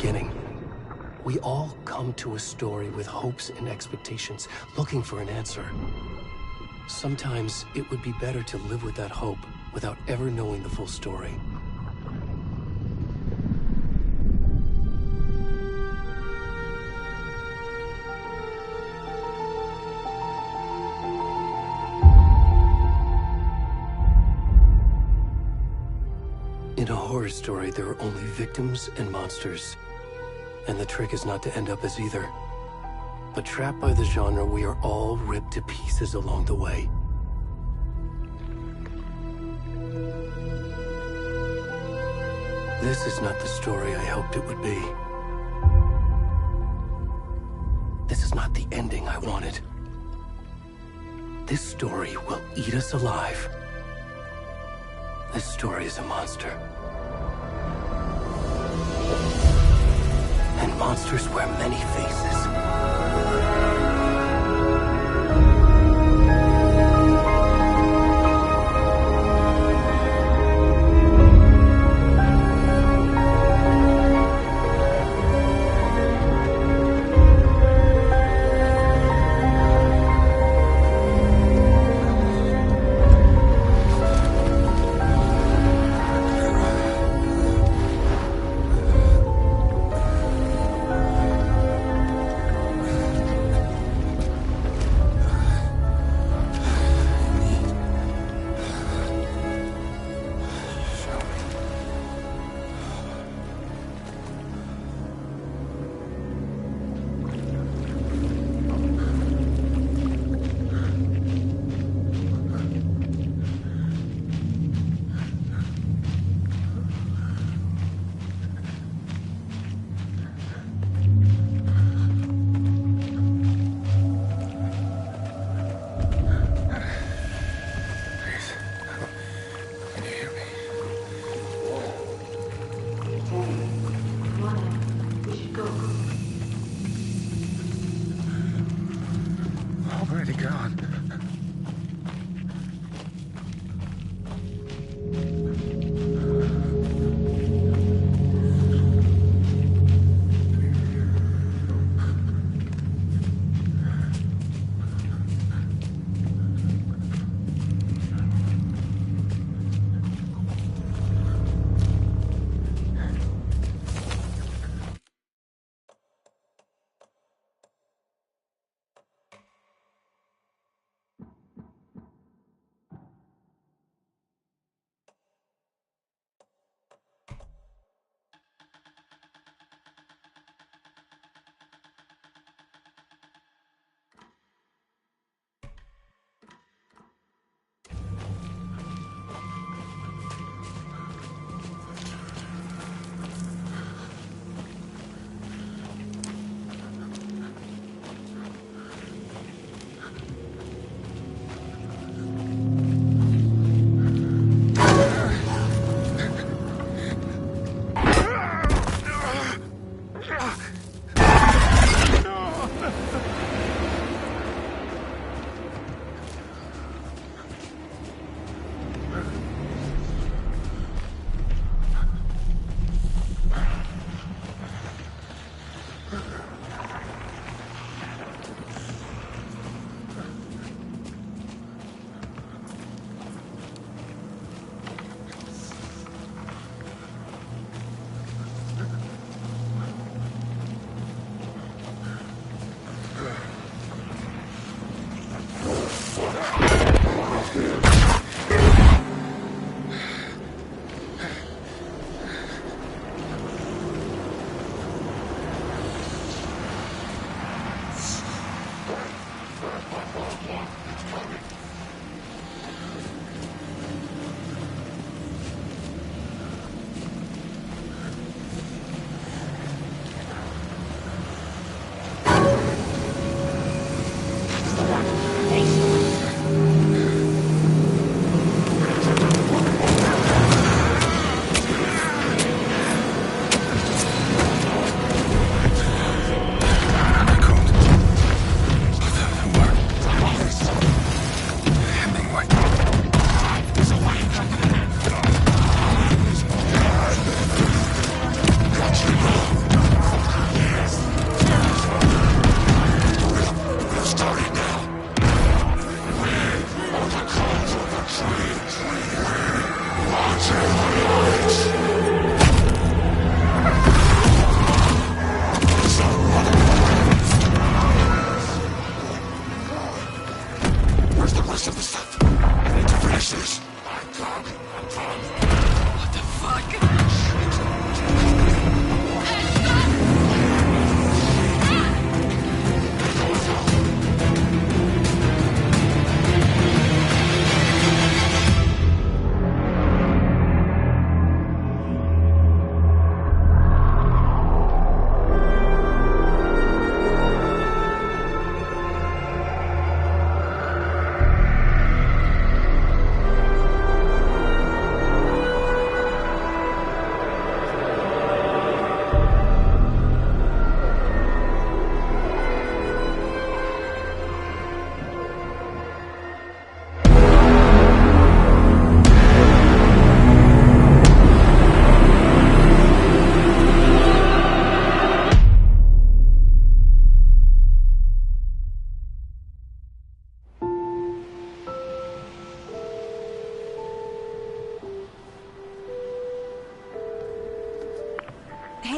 beginning. We all come to a story with hopes and expectations, looking for an answer. Sometimes it would be better to live with that hope without ever knowing the full story. In a horror story, there are only victims and monsters. And the trick is not to end up as either. But trapped by the genre, we are all ripped to pieces along the way. This is not the story I hoped it would be. This is not the ending I wanted. This story will eat us alive. This story is a monster. And monsters wear many faces.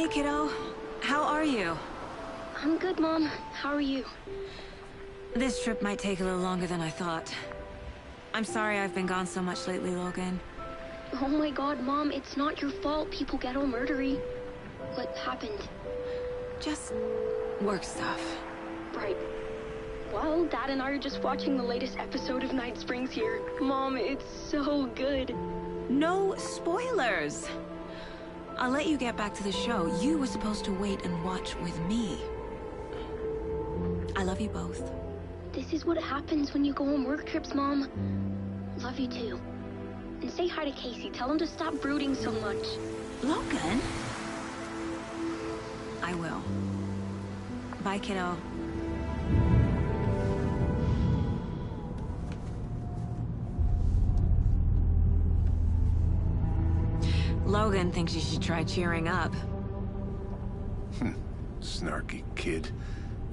Hey, kiddo. How are you? I'm good, Mom. How are you? This trip might take a little longer than I thought. I'm sorry I've been gone so much lately, Logan. Oh my god, Mom, it's not your fault people get all murdery. What happened? Just work stuff. Right. Well, Dad and I are just watching the latest episode of Night Springs here. Mom, it's so good. No spoilers! I'll let you get back to the show. You were supposed to wait and watch with me. I love you both. This is what happens when you go on work trips, Mom. Love you too. And say hi to Casey. Tell him to stop brooding so much. Logan? I will. Bye, kiddo. Logan thinks you should try cheering up. Snarky kid.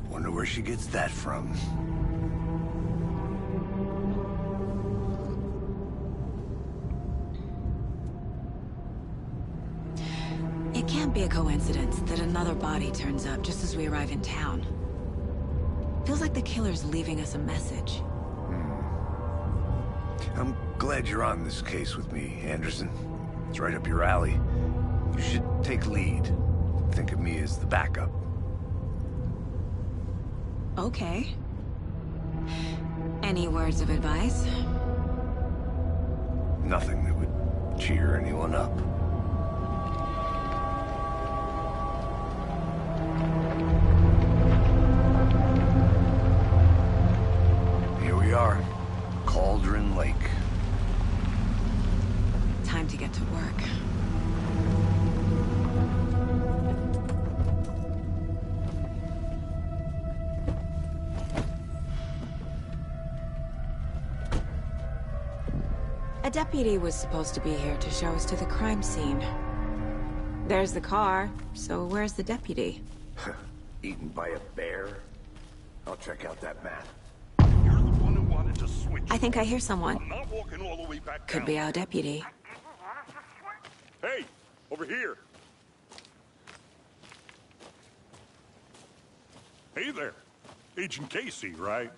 Wonder where she gets that from. It can't be a coincidence that another body turns up just as we arrive in town. Feels like the killer's leaving us a message. I'm glad you're on this case with me, Anderson. It's right up your alley. You should take lead. Think of me as the backup. Okay. Any words of advice? Nothing that would cheer anyone up. Here we are. Cauldron Lake. Time to get to work. A deputy was supposed to be here to show us to the crime scene. There's the car, so where's the deputy? Eaten by a bear? I'll check out that map. You're the one who wanted to switch. I think I hear someone. I'm not walking all the way back Could down. be our deputy. Hey, over here. Hey there. Agent Casey, right?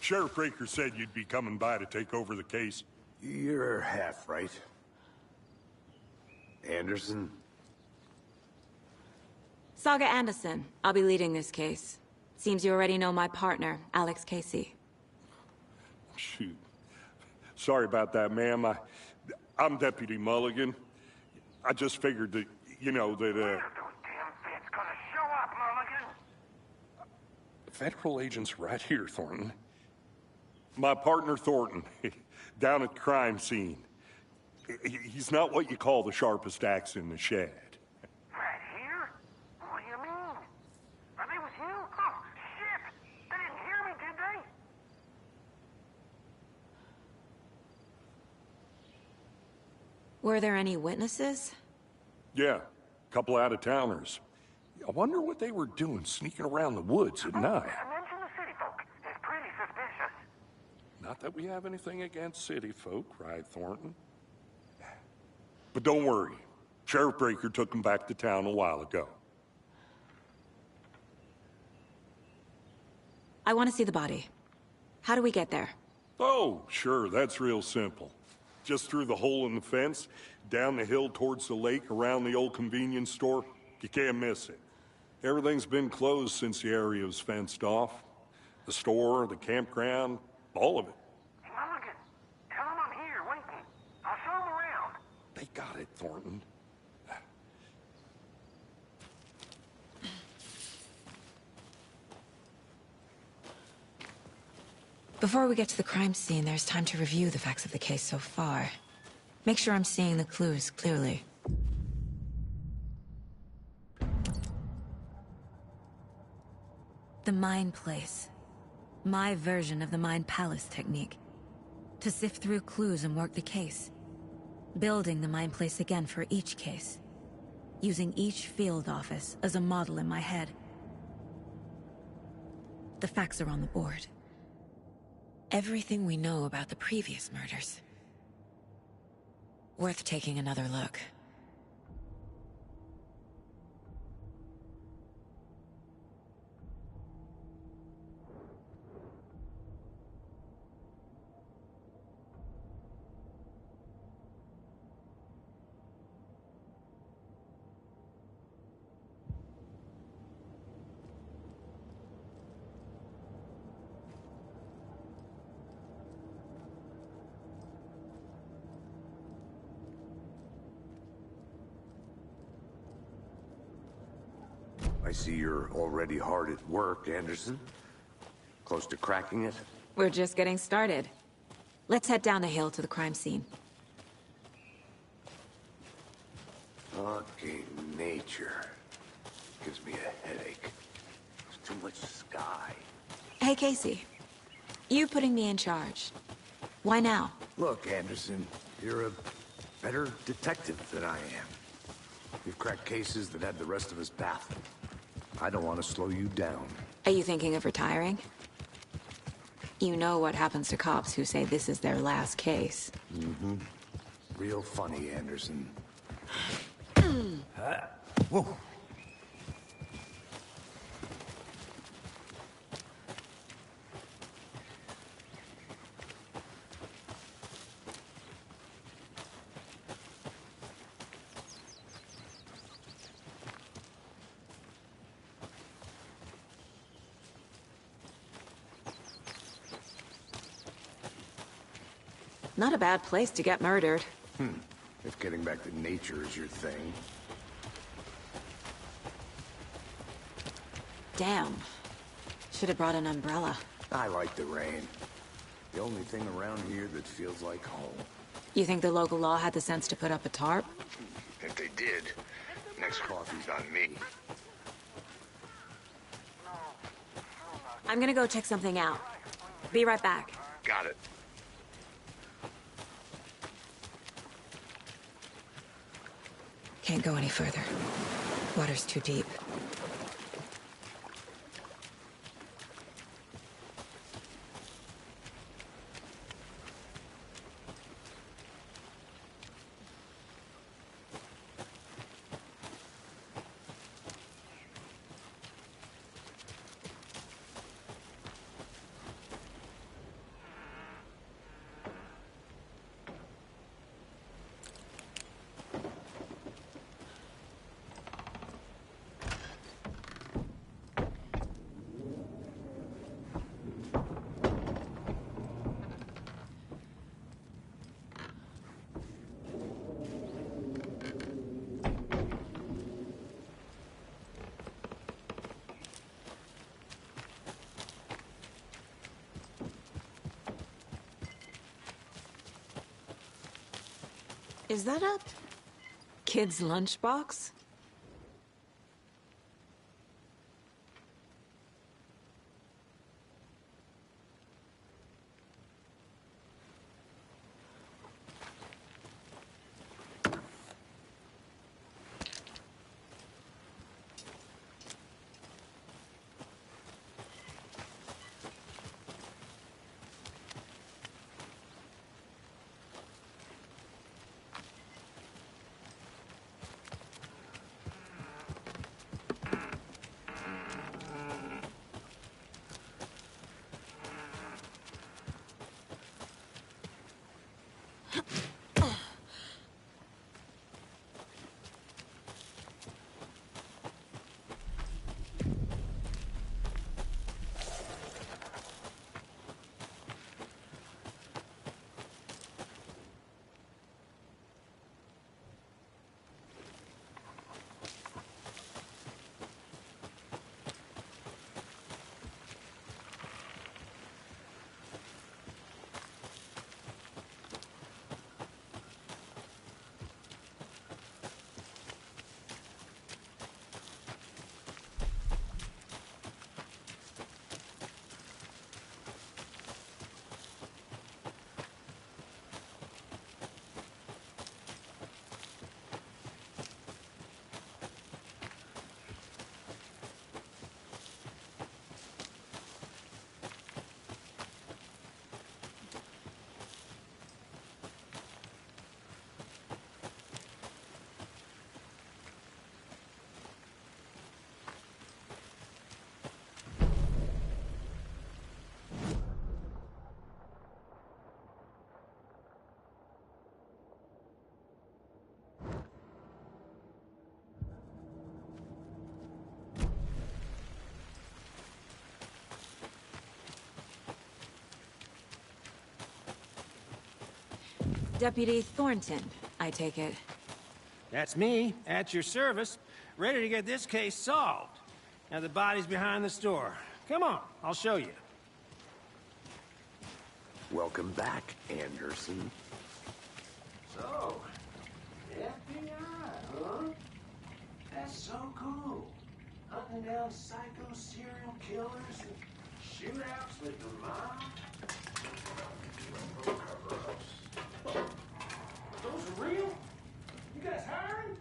Sheriff Breaker said you'd be coming by to take over the case. You're half right. Anderson? Saga Anderson. I'll be leading this case. Seems you already know my partner, Alex Casey. Shoot. Sorry about that, ma'am. I'm Deputy Mulligan. I just figured that, you know, that, Those damn feds gonna show up, Mulligan. Federal agent's right here, Thornton. My partner, Thornton, down at the crime scene. He's not what you call the sharpest axe in the shed. Right here? What do you mean? Are they with you? Oh, shit! They didn't hear me, did they? Were there any witnesses? Yeah, a couple out-of-towners. I wonder what they were doing sneaking around the woods at night. Mention the city folk. It's pretty suspicious. Not that we have anything against city folk, right, Thornton? But don't worry. Sheriff Breaker took them back to town a while ago. I want to see the body. How do we get there? Oh, sure, that's real simple. Just through the hole in the fence, down the hill towards the lake, around the old convenience store. You can't miss it. Everything's been closed since the area was fenced off. The store, the campground, all of it. Mulligan, tell them I'm here, waiting. I'll show them around. They got it, Thornton. Before we get to the crime scene, there's time to review the facts of the case so far. Make sure I'm seeing the clues clearly. The Mind Place. My version of the Mind Palace technique. To sift through clues and work the case. Building the Mind Place again for each case. Using each field office as a model in my head. The facts are on the board. Everything we know about the previous murders. Worth taking another look. I see you're already hard at work, Anderson. Close to cracking it? We're just getting started. Let's head down the hill to the crime scene. Fucking nature. Gives me a headache. There's too much sky. Hey, Casey. You putting me in charge. Why now? Look, Anderson, you're a better detective than I am. You've cracked cases that had the rest of us baffled. I don't want to slow you down. Are you thinking of retiring? You know what happens to cops who say this is their last case. Mm-hmm. Real funny, Anderson. Whoa. Not a bad place to get murdered. If getting back to nature is your thing. Damn. Should have brought an umbrella. I like the rain. The only thing around here that feels like home. You think the local law had the sense to put up a tarp? If they did, next coffee's on me. I'm gonna go check something out. Be right back. Got it. Can't go any further. Water's too deep. Is that a kid's lunchbox? Deputy Thornton, I take it. That's me, at your service, ready to get this case solved. Now the body's behind the store. Come on, I'll show you. Welcome back, Anderson. So, FBI, huh? That's so cool. Hunting down psycho serial killers and shootouts with the mob. Those are real? You guys hiring?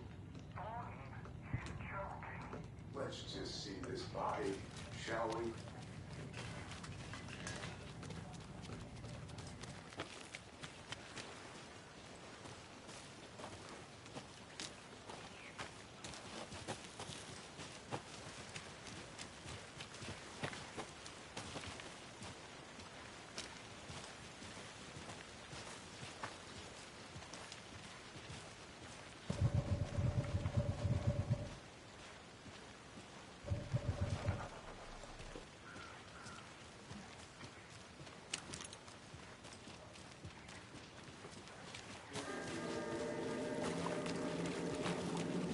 Let's just see this body, shall we?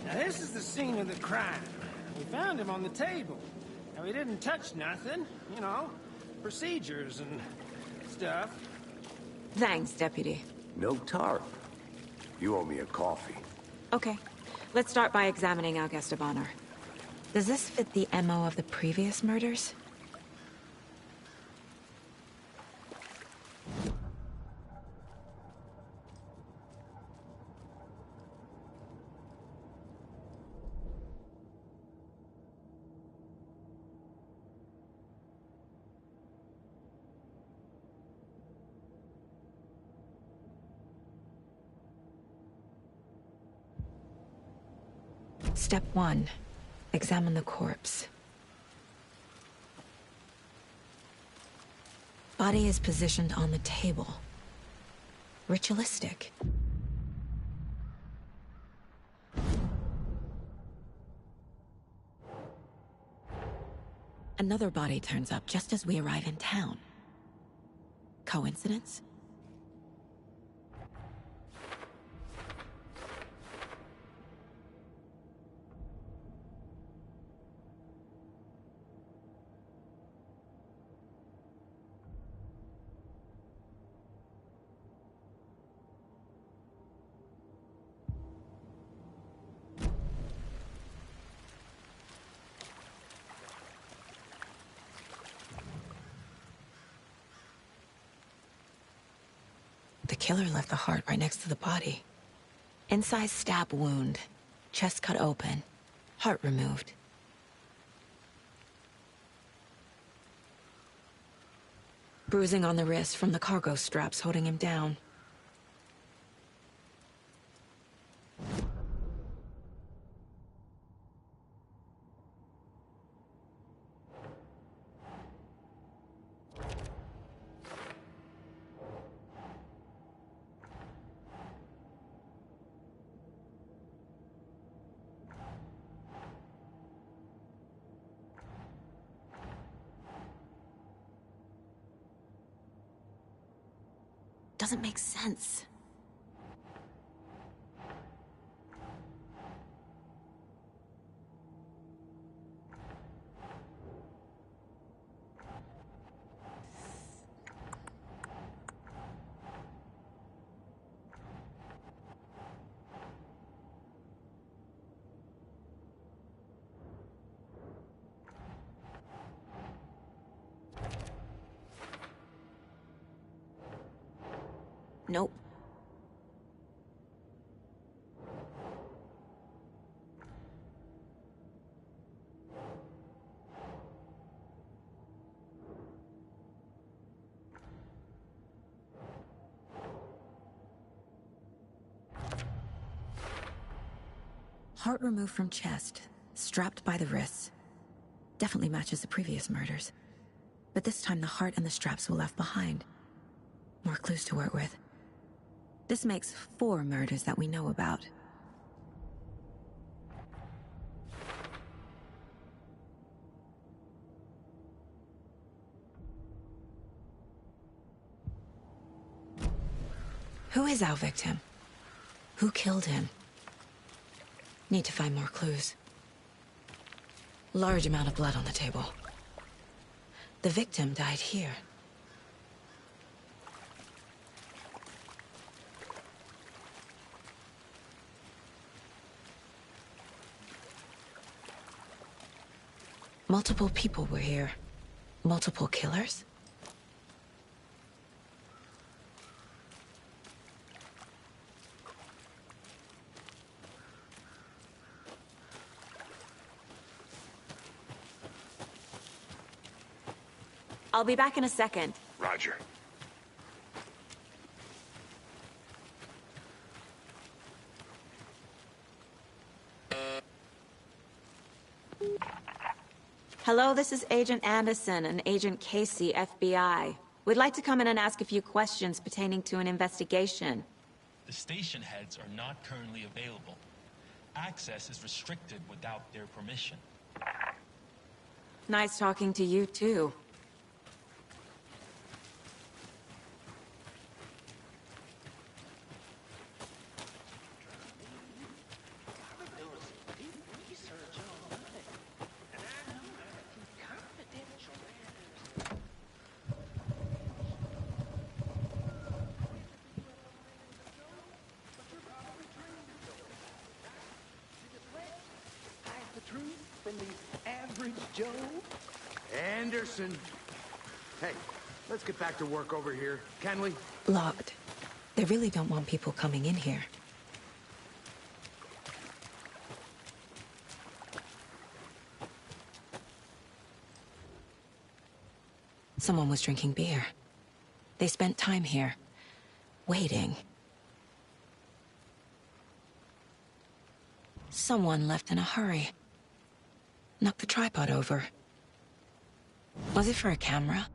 Now this is the scene of the crime. We found him on the table. Now he didn't touch nothing, you know, procedures and stuff. Thanks, Deputy. No tarp. You owe me a coffee. Okay, let's start by examining our guest of honor. Does this fit the MO of the previous murders? Step 1. Examine the corpse. Body is positioned on the table. Ritualistic. Another body turns up just as we arrive in town. Coincidence? The killer left the heart right next to the body. Inside stab wound, chest cut open, heart removed. Bruising on the wrist from the cargo straps holding him down. Doesn't make sense. Nope. Heart removed from chest, strapped by the wrists. Definitely matches the previous murders. But this time the heart and the straps were left behind. More clues to work with. This makes 4 murders that we know about. Who is our victim? Who killed him? Need to find more clues. Large amount of blood on the table. The victim died here. Multiple people were here. Multiple killers? I'll be back in a second. Roger. Hello, this is Agent Anderson and Agent Casey, FBI. We'd like to come in and ask a few questions pertaining to an investigation. The station heads are not currently available. Access is restricted without their permission. Nice talking to you, too. Anderson. Hey, let's get back to work over here, can we? Locked. They really don't want people coming in here. Someone was drinking beer. They spent time here, waiting. Someone left in a hurry. Knocked the tripod over. Was it for a camera?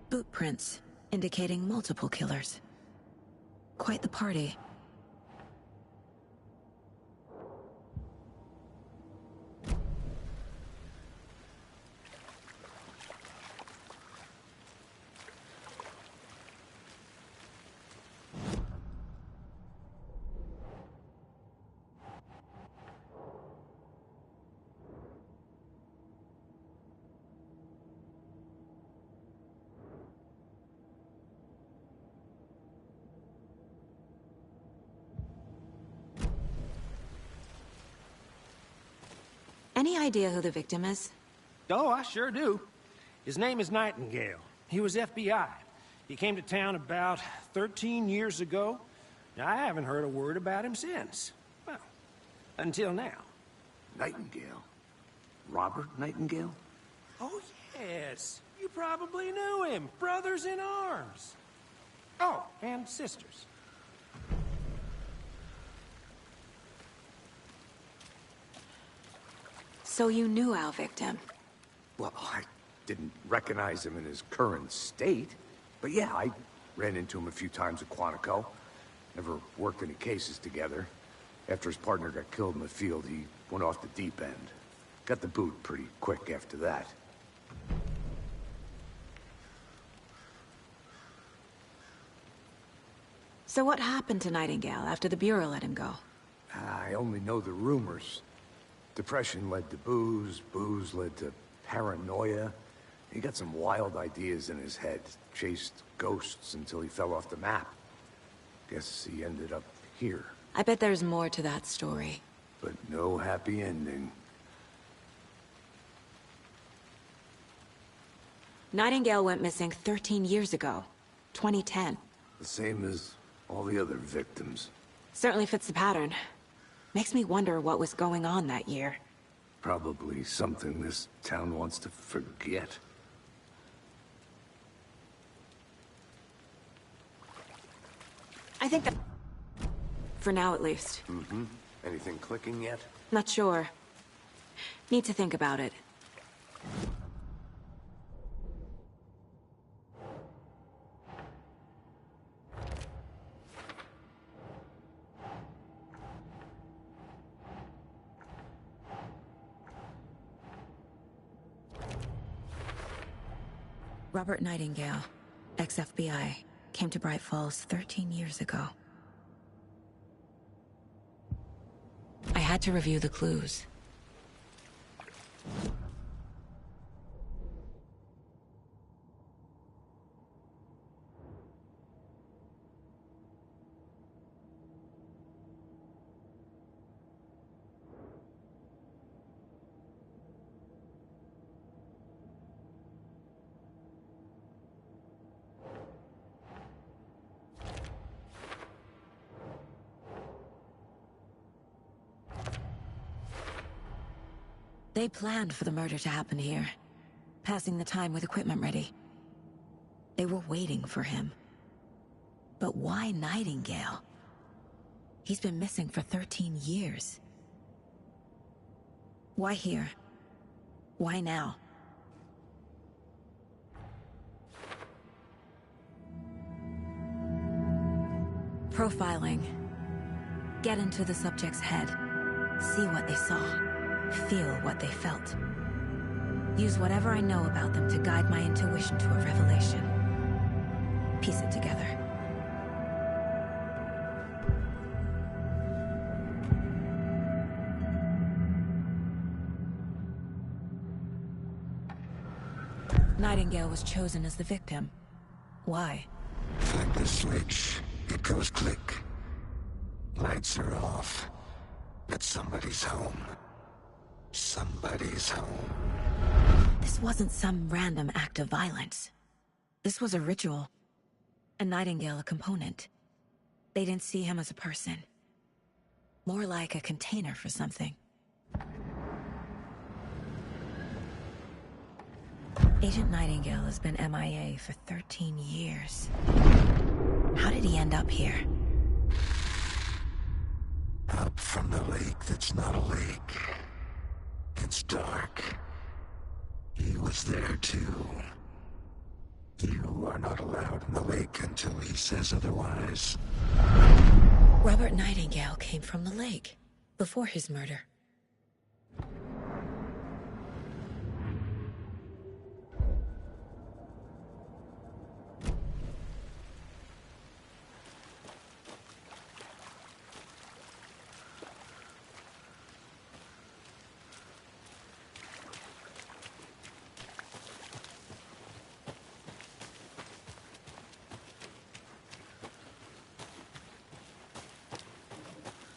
Boot prints, indicating multiple killers. Quite the party. Any idea who the victim is? Oh, I sure do. His name is Nightingale. He was FBI. He came to town about 13 years ago. Now, I haven't heard a word about him since. Well, until now. Nightingale? Robert Nightingale? Oh, yes. You probably knew him. Brothers in arms. Oh, and sisters. So you knew our victim? Well, I didn't recognize him in his current state. But yeah, I ran into him a few times at Quantico. Never worked any cases together. After his partner got killed in the field, he went off the deep end. Got the boot pretty quick after that. So what happened to Nightingale after the Bureau let him go? I only know the rumors. Depression led to booze, booze led to paranoia. He got some wild ideas in his head, chased ghosts until he fell off the map. Guess he ended up here. I bet there's more to that story. But no happy ending. Nightingale went missing 13 years ago, 2010. The same as all the other victims. Certainly fits the pattern. Makes me wonder what was going on that year. Probably something this town wants to forget. I think that... for now, at least. Mm-hmm. Anything clicking yet? Not sure. Need to think about it. Robert Nightingale, ex-FBI, came to Bright Falls 13 years ago. I had to review the clues. They planned for the murder to happen here, passing the time with equipment ready. They were waiting for him. But why Nightingale? He's been missing for 13 years. Why here? Why now? Profiling. Get into the subject's head. See what they saw. Feel what they felt. Use whatever I know about them to guide my intuition to a revelation. Piece it together. Nightingale was chosen as the victim. Why? Flip the switch. It goes click. Lights are off. But somebody's home. Somebody's home. This wasn't some random act of violence. This was a ritual. A Nightingale a component. They didn't see him as a person. More like a container for something. Agent Nightingale has been MIA for 13 years. How did he end up here? Up from the lake that's not a lake. It's dark. He was there too. You are not allowed in the lake until he says otherwise. Robert Nightingale came from the lake, before his murder.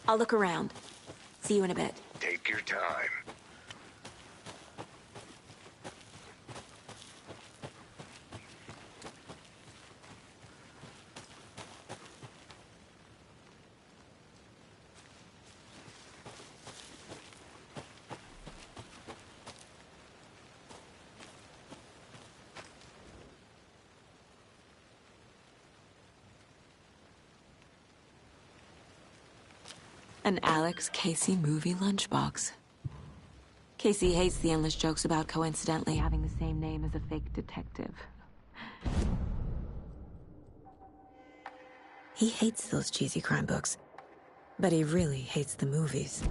I'll look around. See you in a bit. Take your time. An Alex Casey movie lunchbox. Casey hates the endless jokes about coincidentally having the same name as a fake detective. He hates those cheesy crime books, but he really hates the movies.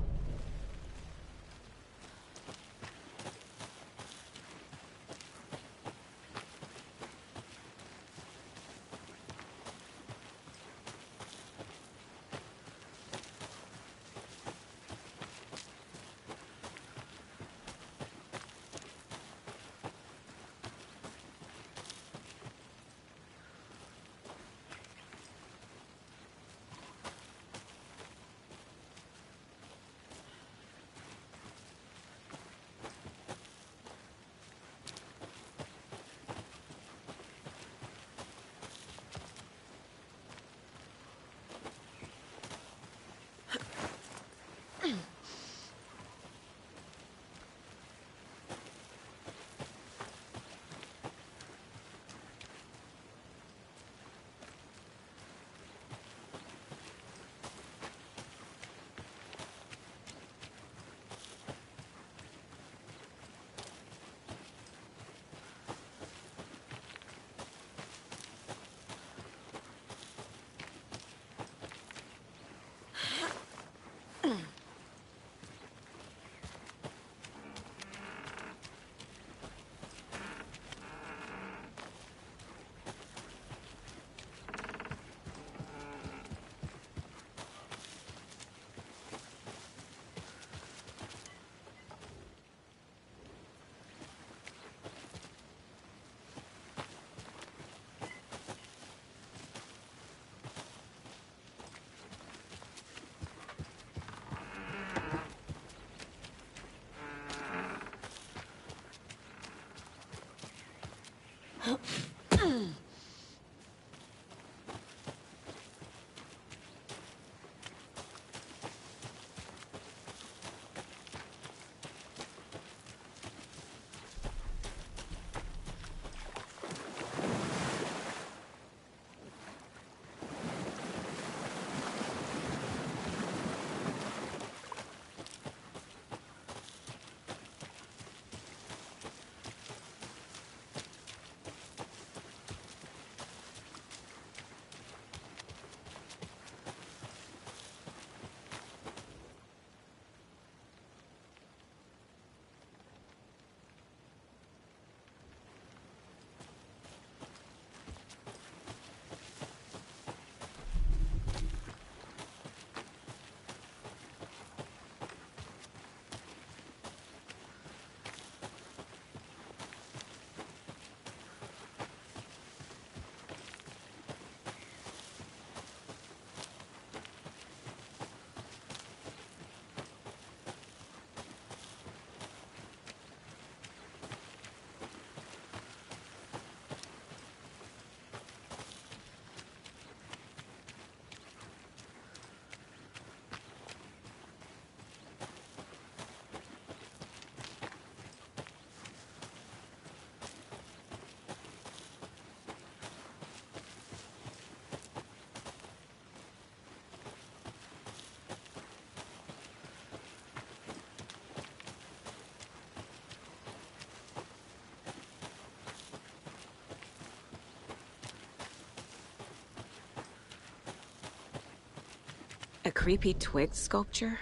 A creepy twig sculpture?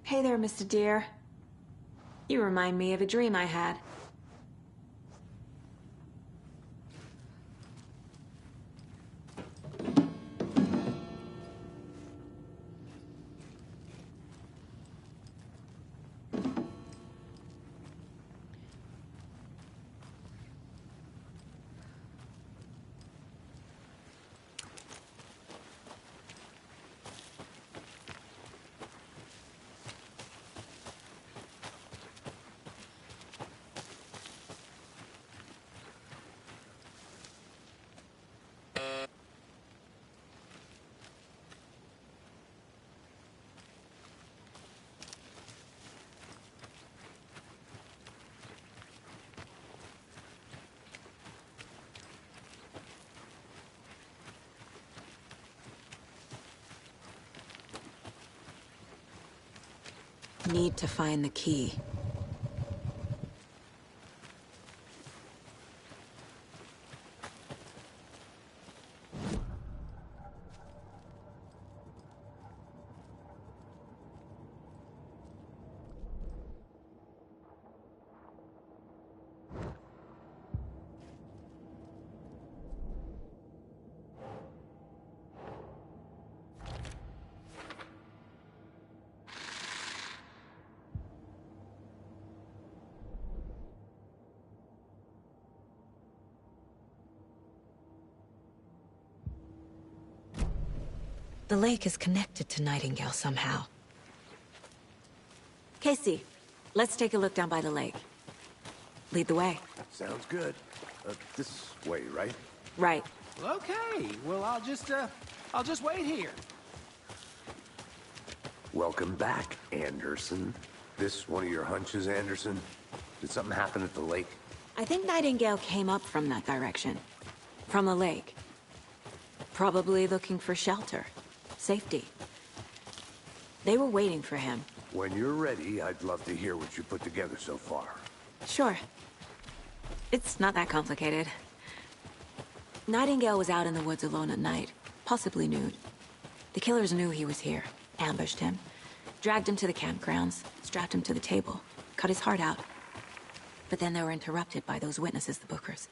Hey there, Mr. Deer. You remind me of a dream I had. Need to find the key. The lake is connected to Nightingale somehow. Casey, let's take a look down by the lake. Lead the way. Sounds good. This way, right? Right. Okay, well, I'll just wait here. Welcome back, Anderson. This one of your hunches, Anderson? Did something happen at the lake? I think Nightingale came up from that direction. From the lake. Probably looking for shelter. Safety. They were waiting for him. When you're ready, I'd love to hear what you put together so far. Sure. It's not that complicated. Nightingale was out in the woods alone at night, possibly nude. The killers knew he was here, ambushed him, dragged him to the campgrounds, strapped him to the table, cut his heart out. But then they were interrupted by those witnesses, the Bookers.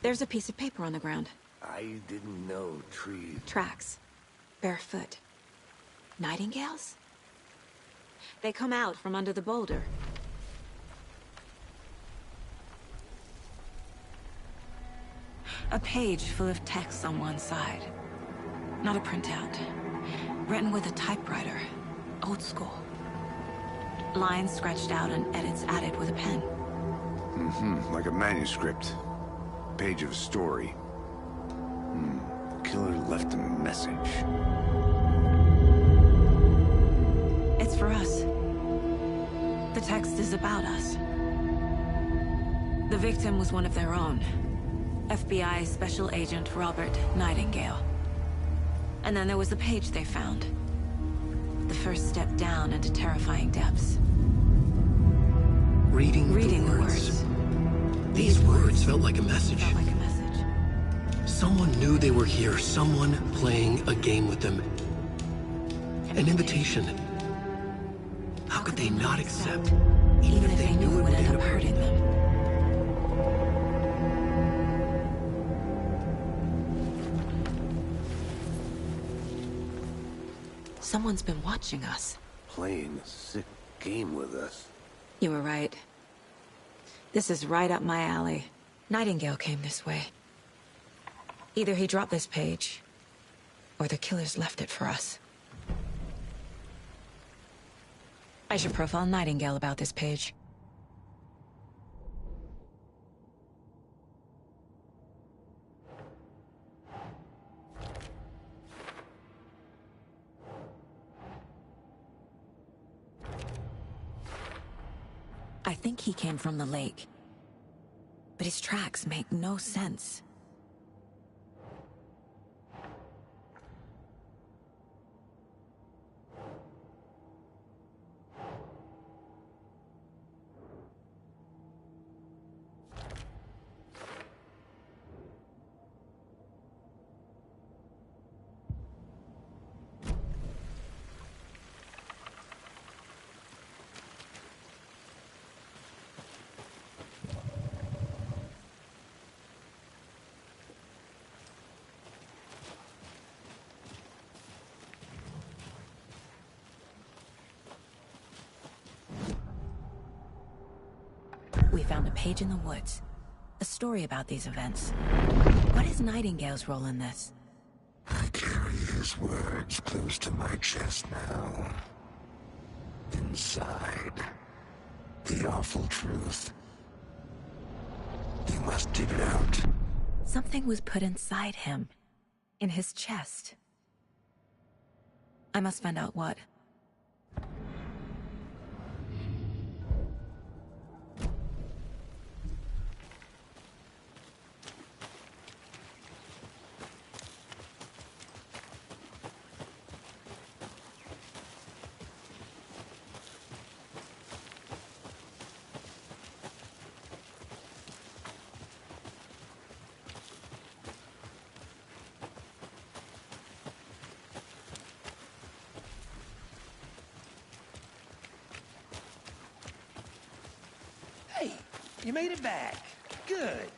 There's a piece of paper on the ground. I didn't know trees... Tracks. Barefoot. Nightingales? They come out from under the boulder. A page full of text on one side. Not a printout. Written with a typewriter. Old school. Lines scratched out and edits added with a pen. Mm-hmm, like a manuscript. Page of a story. Killer left a message. It's for us. The text is about us. The victim was one of their own. FBI Special Agent Robert Nightingale. And then there was the page they found. The first step down into terrifying depths. Reading the words. These words felt like a message. Someone knew they were here, someone playing a game with them. An invitation. How could they not accept, even if they knew it would end up hurting them? Someone's been watching us. Playing a sick game with us. You were right. This is right up my alley. Nightingale came this way. Either he dropped this page, or the killers left it for us. I should profile Nightingale about this page. I think he came from the lake. But his tracks make no sense. We found a page in the woods. A story about these events. What is Nightingale's role in this? I carry his words close to my chest now. Inside, the awful truth. You must dig it out. Something was put inside him. In his chest. I must find out what. Hey, you made it back. Good.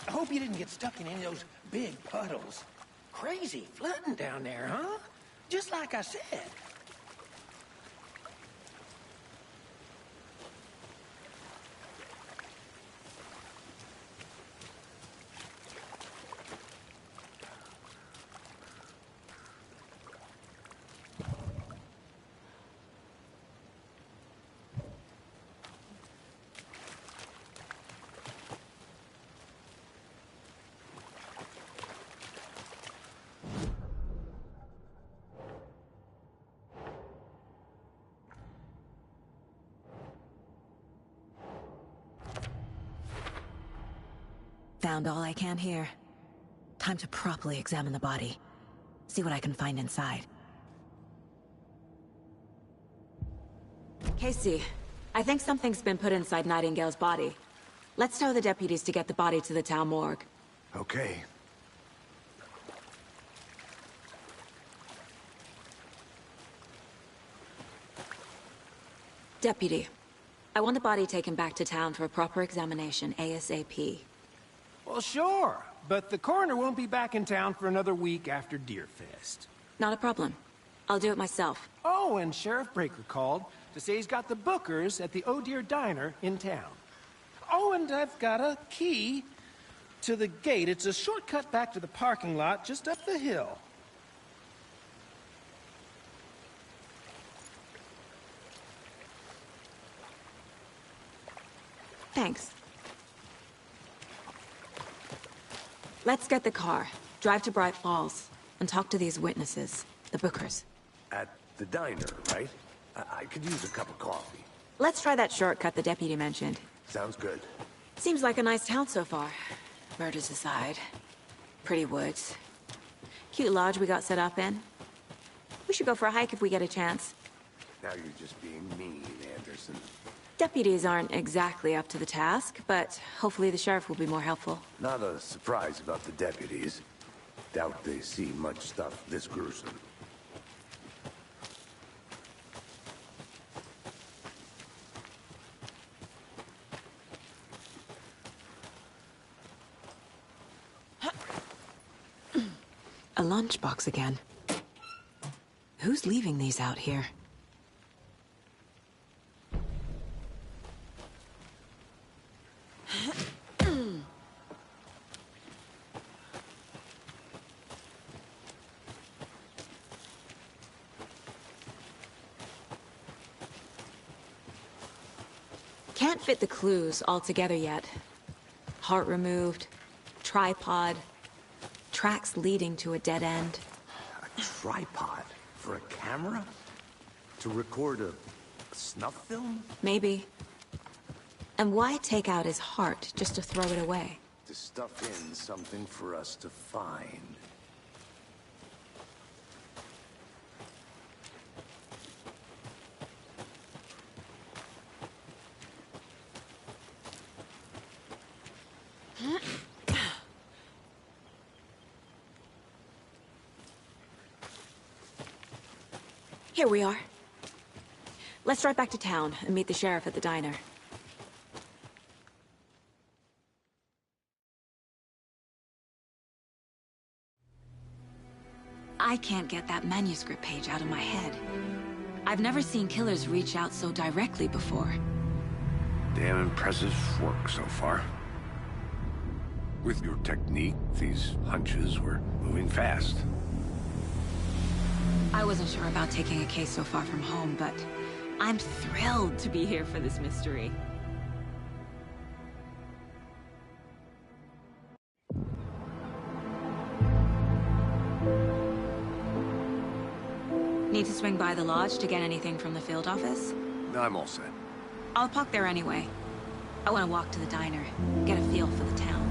I hope you didn't get stuck in any of those big puddles. Crazy flooding down there, huh? Just like I said. Found all I can here. Time to properly examine the body. See what I can find inside. Casey, I think something's been put inside Nightingale's body. Let's tell the deputies to get the body to the town morgue. Okay. Deputy, I want the body taken back to town for a proper examination ASAP. Well, sure, but the coroner won't be back in town for another week after Deerfest. Not a problem. I'll do it myself. Oh, and Sheriff Breaker called to say he's got the bookers at the Oh Dear Diner in town. Oh, and I've got a key to the gate. It's a shortcut back to the parking lot just up the hill. Thanks. Let's get the car, drive to Bright Falls, and talk to these witnesses, the bookers. At the diner, right? I could use a cup of coffee. Let's try that shortcut the deputy mentioned. Sounds good. Seems like a nice town so far. Murders aside. Pretty woods. Cute lodge we got set up in. We should go for a hike if we get a chance. Now you're just being mean, Anderson. Deputies aren't exactly up to the task, but hopefully the sheriff will be more helpful. Not a surprise about the deputies. Doubt they see much stuff this gruesome. A lunchbox again. Who's leaving these out here? Can't fit the clues all together yet. Heart removed, tripod, tracks leading to a dead end. A tripod? For a camera? To record a snuff film? Maybe. And why take out his heart just to throw it away? To stuff in something for us to find. Here we are. Let's drive back to town and meet the sheriff at the diner. I can't get that manuscript page out of my head. I've never seen killers reach out so directly before. Damn impressive work so far. With your technique, these hunches were moving fast. I wasn't sure about taking a case so far from home, but I'm thrilled to be here for this mystery. Need to swing by the lodge to get anything from the field office? No, I'm all set. I'll park there anyway. I want to walk to the diner, get a feel for the town.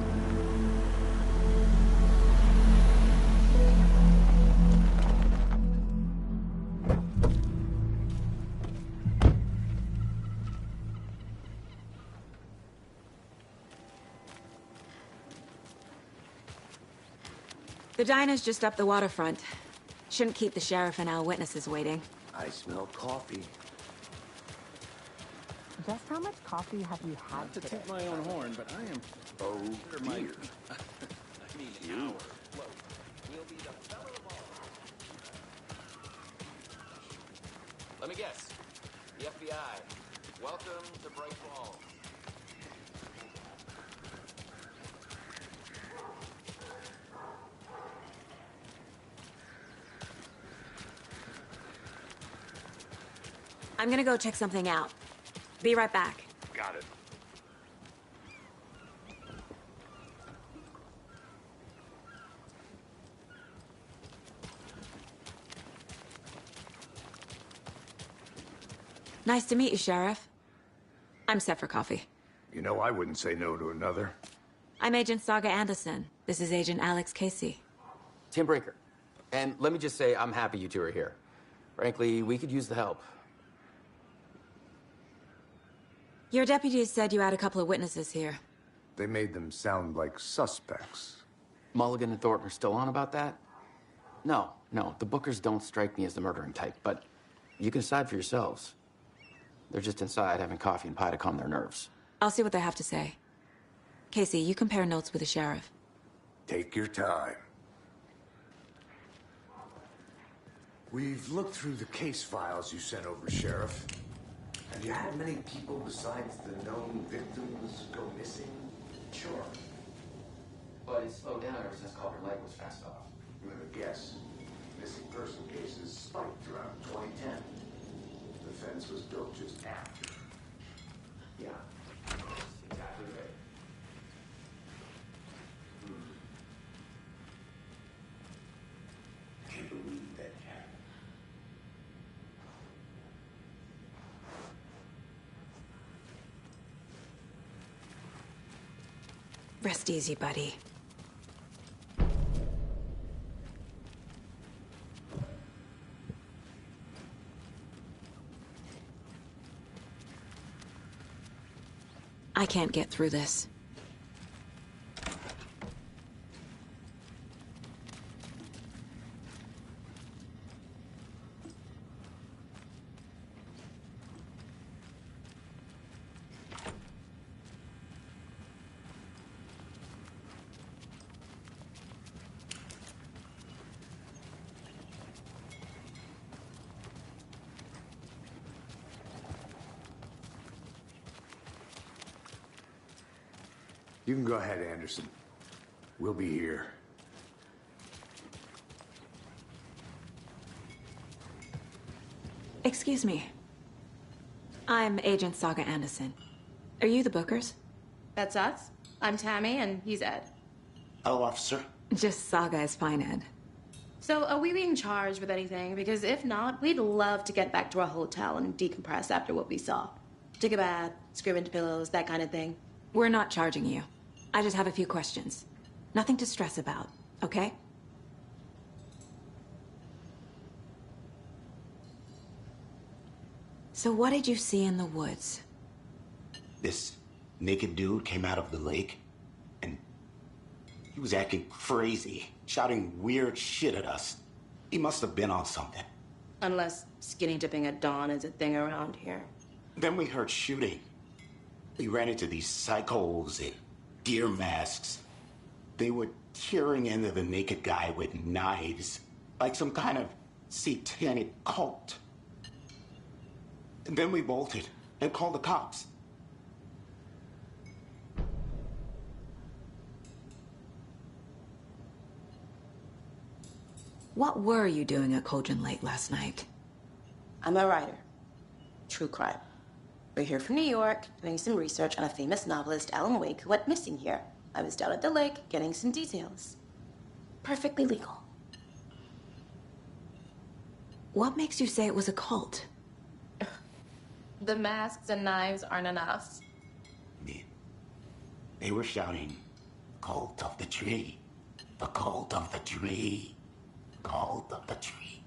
The diner's just up the waterfront. Shouldn't keep the sheriff and our witnesses waiting. I smell coffee. Just how much coffee have you had Not to today? toot my own horn, but I am... Oh, dear. I mean, an hour. We'll be the fellow of all. Let me guess. The FBI. Welcome to Bright Falls. I'm gonna go check something out. Be right back. Got it. Nice to meet you, Sheriff. I'm set for coffee. You know, I wouldn't say no to another. I'm Agent Saga Anderson. This is Agent Alex Casey. Tim Brinker. And let me just say, I'm happy you two are here. Frankly, we could use the help. Your deputies said you had a couple of witnesses here. They made them sound like suspects. Mulligan and Thornton are still on about that? No, the Bookers don't strike me as the murdering type, but you can decide for yourselves. They're just inside having coffee and pie to calm their nerves. I'll see what they have to say. Casey, you compare notes with the sheriff. Take your time. We've looked through the case files you sent over, Sheriff. Have you had many people besides the known victims go missing? Sure. But it's slowed down ever since Calder Lake was fenced off. You have a guess. Missing person cases spiked around 2010. The fence was built just after. Yeah. That's exactly right. Can't believe that happened. Rest easy, buddy. I can't get through this. You can go ahead, Anderson. We'll be here. Excuse me. I'm Agent Saga Anderson. Are you the Bookers? That's us. I'm Tammy, and he's Ed. Hello, officer. Just Saga is fine, Ed. So, are we being charged with anything? Because if not, we'd love to get back to our hotel and decompress after what we saw. Take a bath, scream into pillows, that kind of thing. We're not charging you. I just have a few questions. Nothing to stress about, okay? So what did you see in the woods? This naked dude came out of the lake, and he was acting crazy, shouting weird shit at us. He must have been on something. Unless skinny dipping at dawn is a thing around here. Then we heard shooting. We ran into these psychos in deer masks. They were tearing into the naked guy with knives, like some kind of satanic cult. And then we bolted and called the cops. What were you doing at Cauldron Lake last night? I'm a writer. True crime. We're here from New York, doing some research on a famous novelist, Alan Wake, who went missing here. I was down at the lake, getting some details. Perfectly legal. What makes you say it was a cult? The masks and knives aren't enough. They were shouting, "Cult of the tree, the cult of the tree, cult of the tree."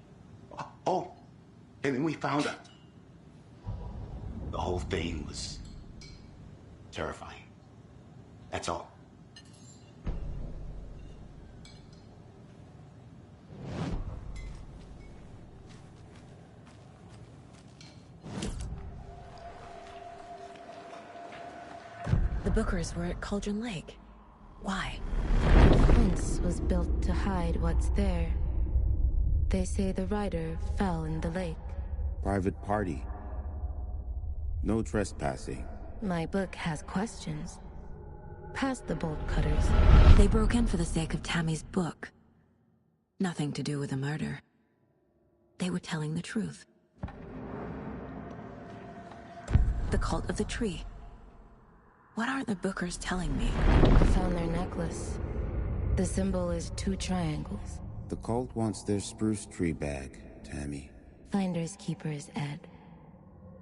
Oh, and then we found out. The whole thing was terrifying. That's all. The Bookers were at Cauldron Lake. Why? The fence was built to hide what's there. They say the writer fell in the lake. Private party. No trespassing. My book has questions. Past the bolt cutters. They broke in for the sake of Tammy's book. Nothing to do with a murder. They were telling the truth. The cult of the tree. What aren't the Bookers telling me? I found their necklace. The symbol is 2 triangles. The cult wants their spruce tree bag, Tammy. Finders keepers, Ed.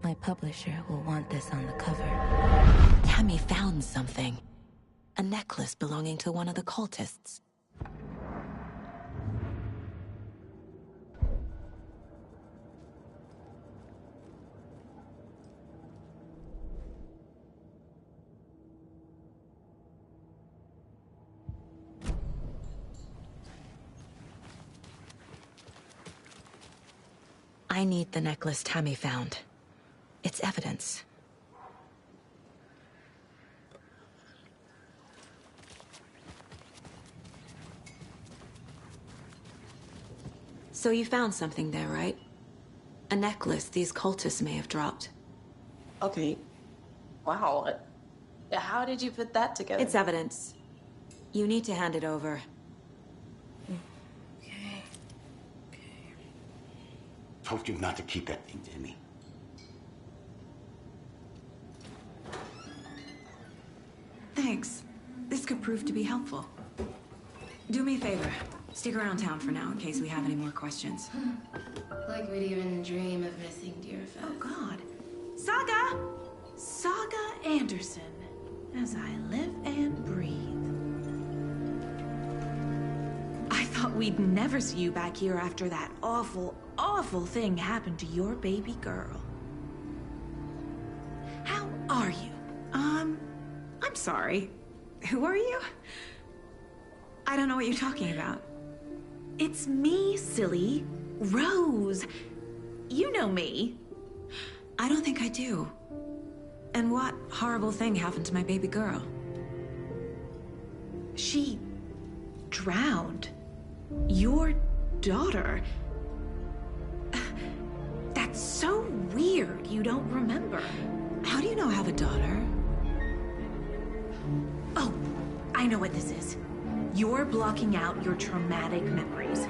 My publisher will want this on the cover. Tammy found something. A necklace belonging to one of the cultists. I need the necklace Tammy found. It's evidence. So you found something there, right? A necklace these cultists may have dropped. Okay. Wow. How did you put that together? It's evidence. You need to hand it over. Told you not to keep that thing, Timmy. Thanks. This could prove to be helpful. Do me a favor. Stick around town for now in case we have any more questions. Like we'd even dream of missing dear Fez. Oh, God. Saga! Saga Anderson. As I live and breathe. I thought we'd never see you back here after that awful, awful thing happened to your baby girl. How are you? I'm sorry. Who are you? I don't know what you're talking about. It's me, silly. Rose. You know me. I don't think I do. And what horrible thing happened to my baby girl? She drowned. Your daughter. That's so weird you don't remember. How do you know I have a daughter? Oh, I know what this is. You're blocking out your traumatic memories.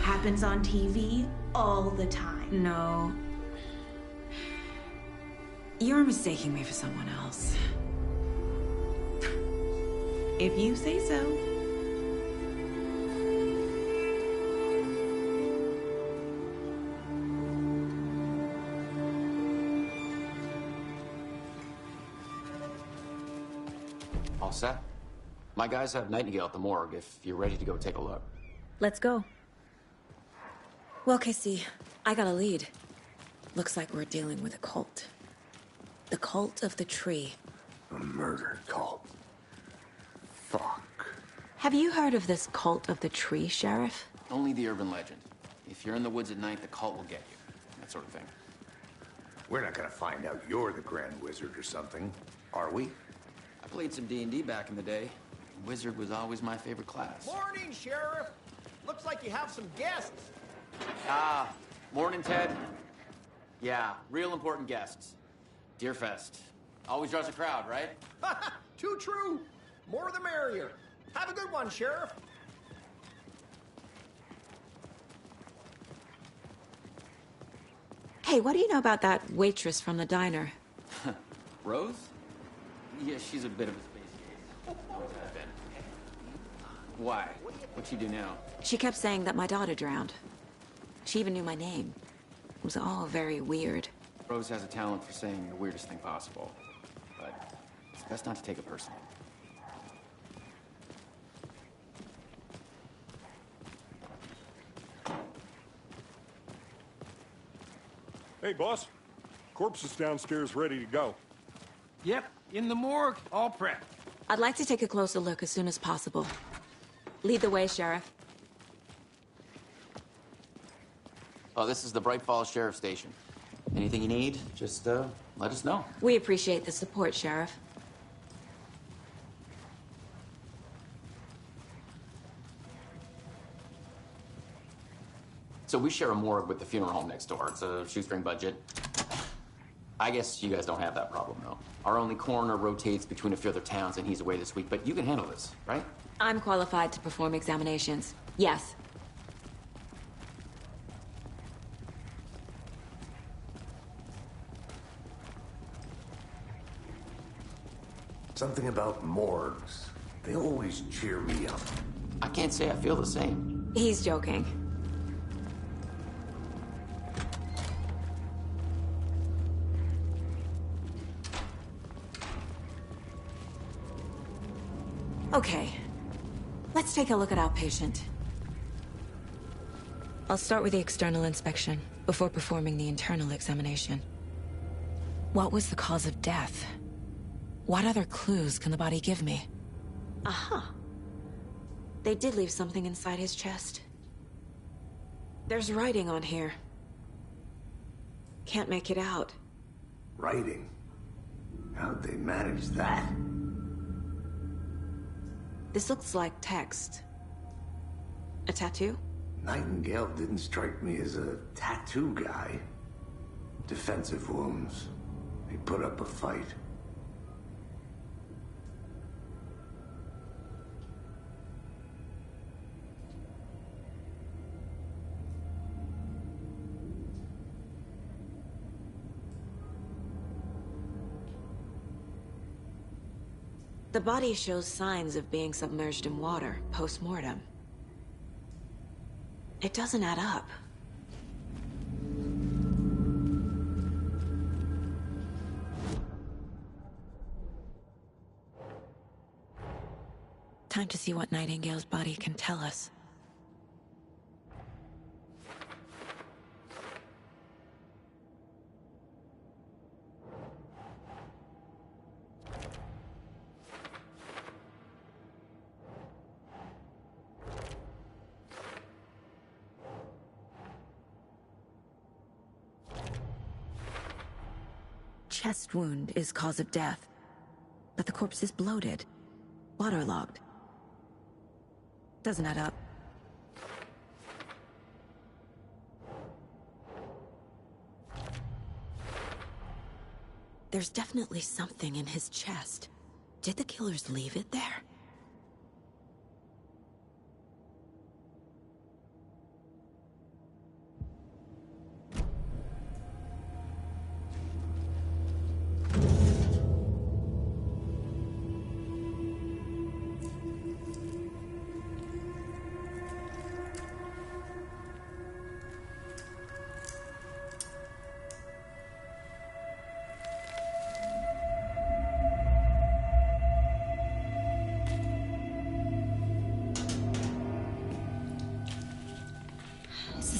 Happens on TV all the time. No. You're mistaking me for someone else. If you say so. All set? My guys have Nightingale at the morgue if you're ready to go take a look. Let's go. Well, Casey, I got a lead. Looks like we're dealing with a cult. The cult of the tree. A murder cult. Fuck. Have you heard of this cult of the tree, Sheriff? Only the urban legend. If you're in the woods at night, the cult will get you. That sort of thing. We're not gonna find out you're the Grand Wizard or something, are we? I played some D&D back in the day. Wizard was always my favorite class. Morning, Sheriff. Looks like you have some guests. Ah, morning, Ted. Yeah, real important guests. Deerfest. Always draws a crowd, right? Too true. More the merrier. Have a good one, Sheriff. Hey, what do you know about that waitress from the diner? Rose? Yeah, she's a bit of a space case. Always has been. Why? What'd she do now? She kept saying that my daughter drowned. She even knew my name. It was all very weird. Rose has a talent for saying the weirdest thing possible. But it's best not to take it personally. Hey, boss. Corpse is downstairs ready to go. Yep, in the morgue, all prepped. I'd like to take a closer look as soon as possible. Lead the way, Sheriff. Oh, this is the Bright Falls Sheriff Station. Anything you need, just let us know. We appreciate the support, Sheriff. So we share a morgue with the funeral home next door. It's a shoestring budget. I guess you guys don't have that problem, though. Our only coroner rotates between a few other towns, and he's away this week. But you can handle this, right? I'm qualified to perform examinations. Yes. Something about morgues. They always cheer me up. I can't say I feel the same. He's joking. Okay. Let's take a look at our patient. I'll start with the external inspection before performing the internal examination. What was the cause of death? What other clues can the body give me? Aha. They did leave something inside his chest. There's writing on here. Can't make it out. Writing? How'd they manage that? This looks like text. A tattoo? Nightingale didn't strike me as a tattoo guy. Defensive wounds. He put up a fight. The body shows signs of being submerged in water post-mortem. It doesn't add up. Time to see what Nightingale's body can tell us. Chest wound is cause of death, but the corpse is bloated, waterlogged. Doesn't add up. There's definitely something in his chest. Did the killers leave it there?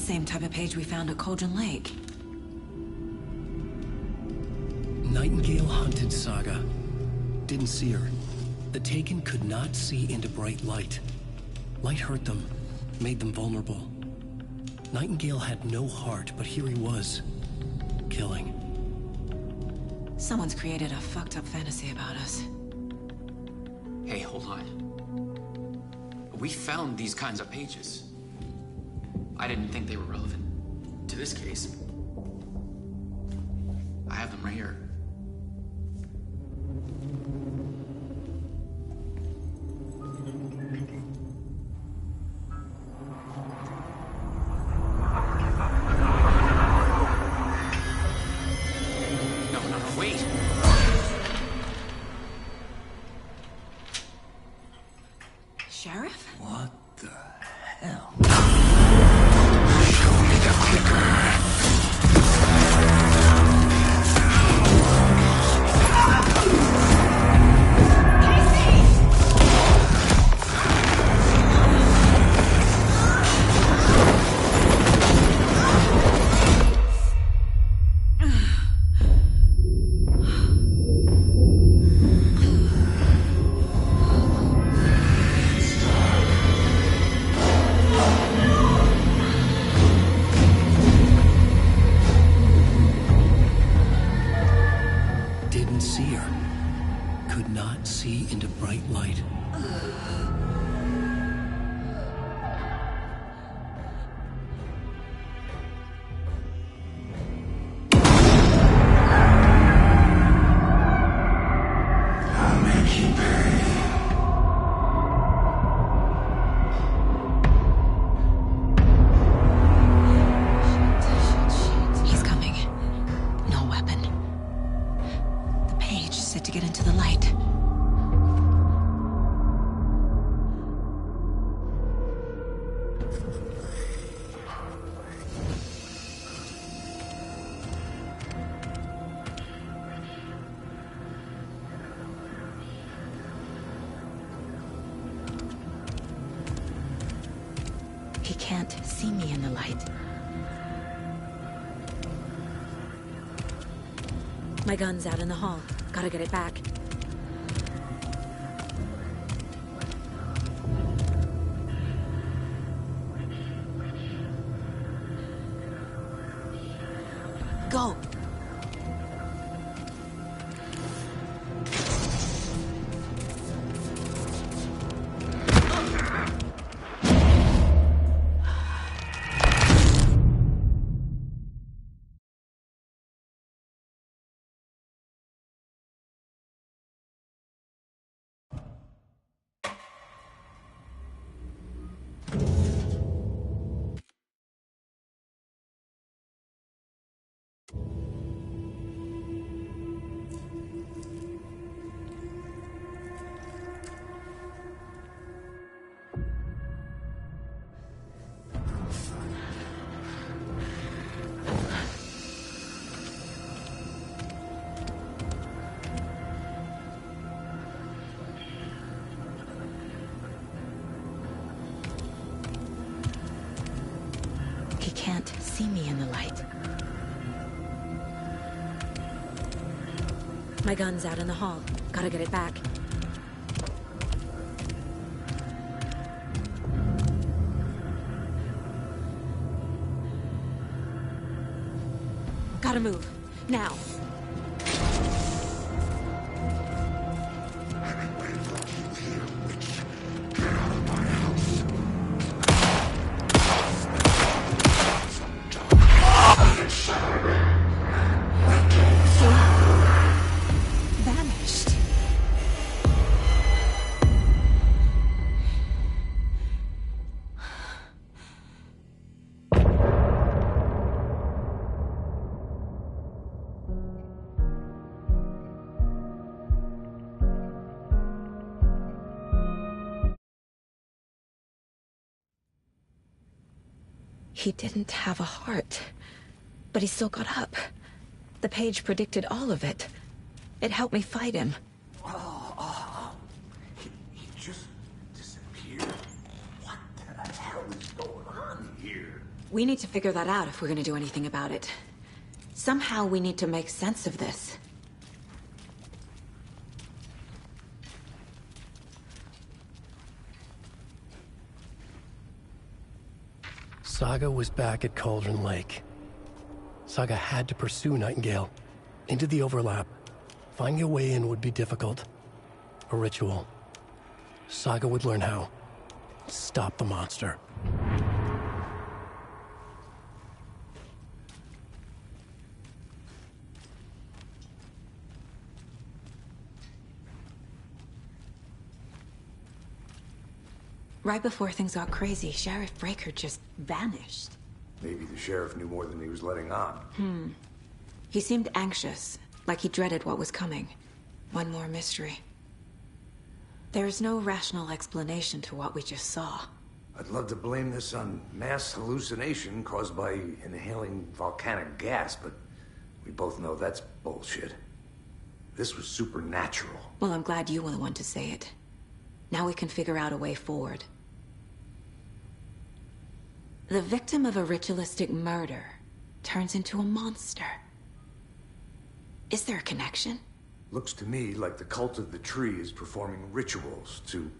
same type of page we found at Cauldron Lake. Nightingale hunted Saga. Didn't see her. The Taken could not see into bright light. Light hurt them, made them vulnerable. Nightingale had no heart, but here he was, killing. Someone's created a fucked up fantasy about us. Hey, hold on. We found these kinds of pages. I didn't think they were relevant to this case. I have them right here. Sheriff? What the hell? Show me the clicker. Didn't see her. Could not see into bright light. I'll make you pay. He's coming. No weapon. The page said to get into the light. He can't see me in the light. My gun's out in the hall. Gotta get it back. Go! He can't see me in the light. My gun's out in the hall. Gotta get it back. Gotta move. Now. Vanished. He didn't have a heart, but he still got up. The page predicted all of it. It helped me fight him. He just disappeared. What the hell is going on here? We need to figure that out if we're gonna do anything about it. Somehow we need to make sense of this. Saga was back at Cauldron Lake. Saga had to pursue Nightingale. Into the overlap. Finding a way in would be difficult. A ritual. Saga would learn how. Stop the monster. Right before things got crazy, Sheriff Breaker just vanished. Maybe the sheriff knew more than he was letting on. He seemed anxious, like he dreaded what was coming. One more mystery. There's no rational explanation to what we just saw. I'd love to blame this on mass hallucination caused by inhaling volcanic gas, but we both know that's bullshit. This was supernatural. Well, I'm glad you were the one to say it. Now we can figure out a way forward. The victim of a ritualistic murder turns into a monster. Is there a connection? Looks to me like the cult of the tree is performing rituals to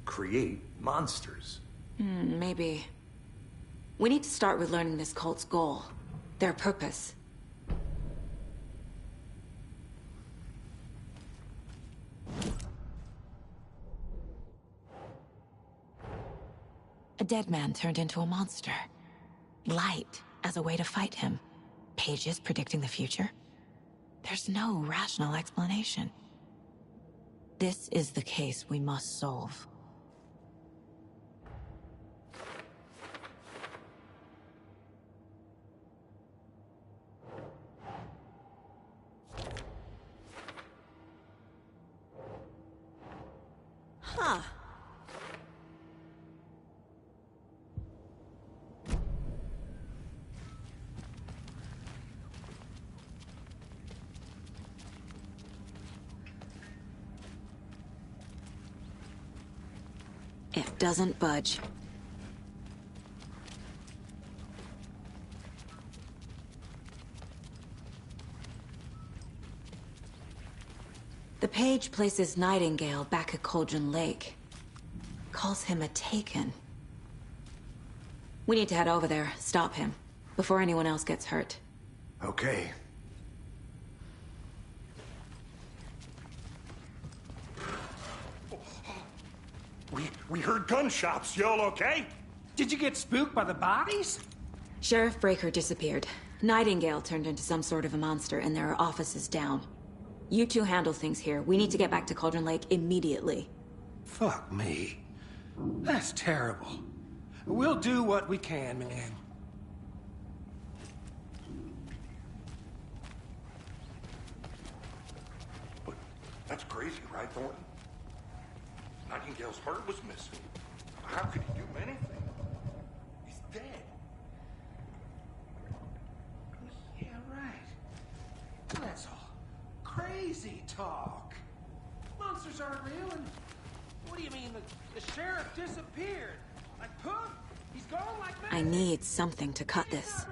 create monsters. Maybe. We need to start with learning this cult's goal. Their purpose. A dead man turned into a monster. Light as a way to fight him. Pages predicting the future. There's no rational explanation. This is the case we must solve. Huh. It doesn't budge. The page places Nightingale back at Cauldron Lake. Calls him a Taken. We need to head over there, stop him, before anyone else gets hurt. Okay. We heard gunshots. Y'all okay? Did you get spooked by the bodies? Sheriff Breaker disappeared. Nightingale turned into some sort of a monster, and there are offices down. You two handle things here. We need to get back to Cauldron Lake immediately. Fuck me. That's terrible. We'll do what we can, man. But that's crazy, right, Thornton? Nightingale's heart was missing. How could he do anything? He's dead. Yeah, right. That's all crazy talk. Monsters aren't real, and what do you mean the sheriff disappeared? Like poof? He's gone like that? I need something to cut this.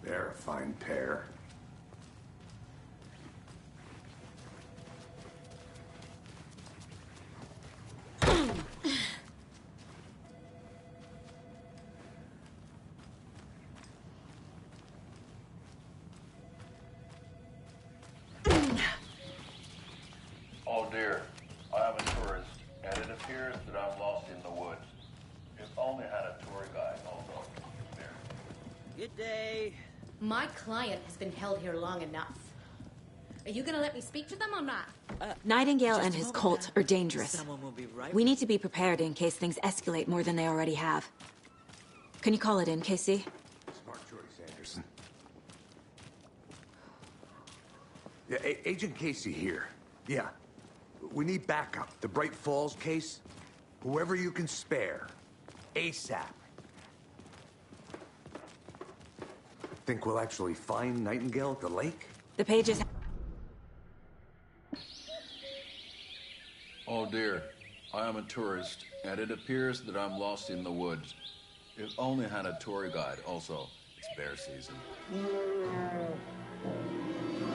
They're a fine pair. Oh dear, I am a tourist, and it appears that I'm lost in the woods. If only I had a tour guide, although. Good day. My client has been held here long enough. Are you gonna let me speak to them or not? Nightingale and his cult are dangerous. Someone will be right We need to be prepared in case things escalate more than they already have. Can you call it in, Casey? Smart choice, Anderson. Yeah, Agent Casey here. Yeah. We need backup. The Bright Falls case. Whoever you can spare. ASAP. Think we'll actually find Nightingale at the lake? The pages... Oh dear, I am a tourist, and it appears that I'm lost in the woods. If only had a tour guide. Also, it's bear season.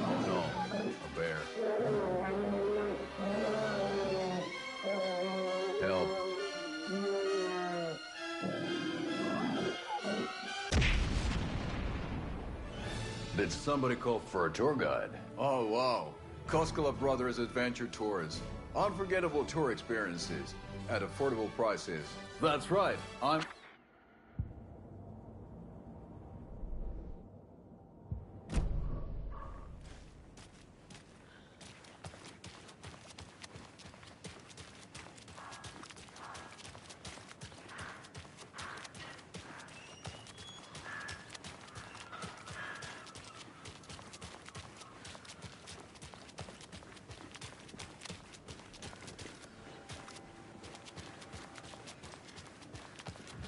Oh no, a bear. Help. Did somebody call for a tour guide? Oh wow, Koskela Brothers Adventure Tours. Unforgettable tour experiences at affordable prices. That's right, I'm...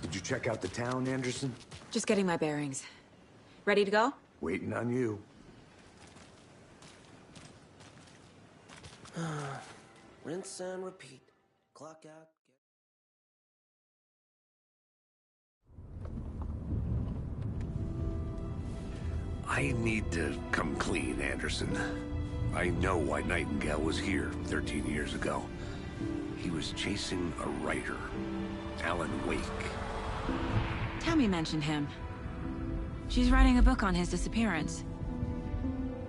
Did you check out the town, Anderson? Just getting my bearings. Ready to go? Waiting on you. Rinse and repeat. Clock out. I need to come clean, Anderson. I know why Nightingale was here 13 years ago. He was chasing a writer, Alan Wake. Tammy mentioned him. She's writing a book on his disappearance.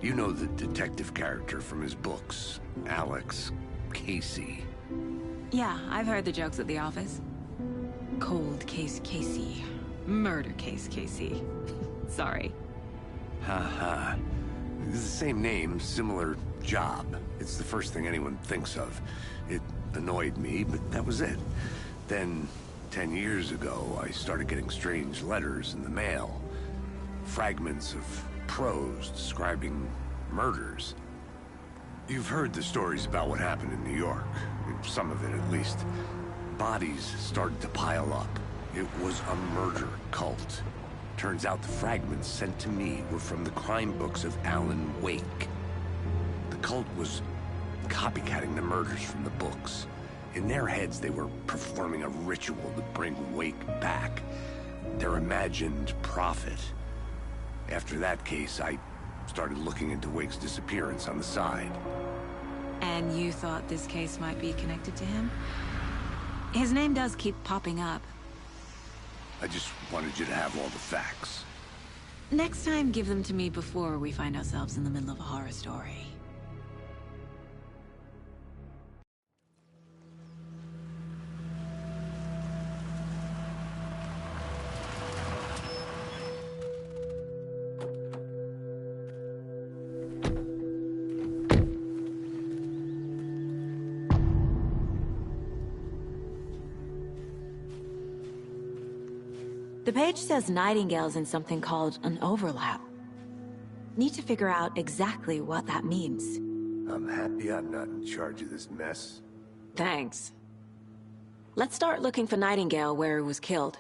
You know the detective character from his books, Alex Casey. Yeah, I've heard the jokes at the office. Cold case Casey. Murder case Casey. Sorry. Ha. It's the same name, similar job. It's the first thing anyone thinks of. It annoyed me, but that was it. Then, 10 years ago, I started getting strange letters in the mail. Fragments of prose describing murders. You've heard the stories about what happened in New York. Some of it, at least. Bodies started to pile up. It was a murder cult. Turns out the fragments sent to me were from the crime books of Alan Wake. The cult was copycatting the murders from the books. In their heads, they were performing a ritual to bring Wake back. Their imagined prophet. After that case, I started looking into Wake's disappearance on the side. And you thought this case might be connected to him? His name does keep popping up. I just wanted you to have all the facts. Next time, give them to me before we find ourselves in the middle of a horror story. The page says Nightingale's in something called an overlap. Need to figure out exactly what that means. I'm happy I'm not in charge of this mess. Thanks. Let's start looking for Nightingale where he was killed.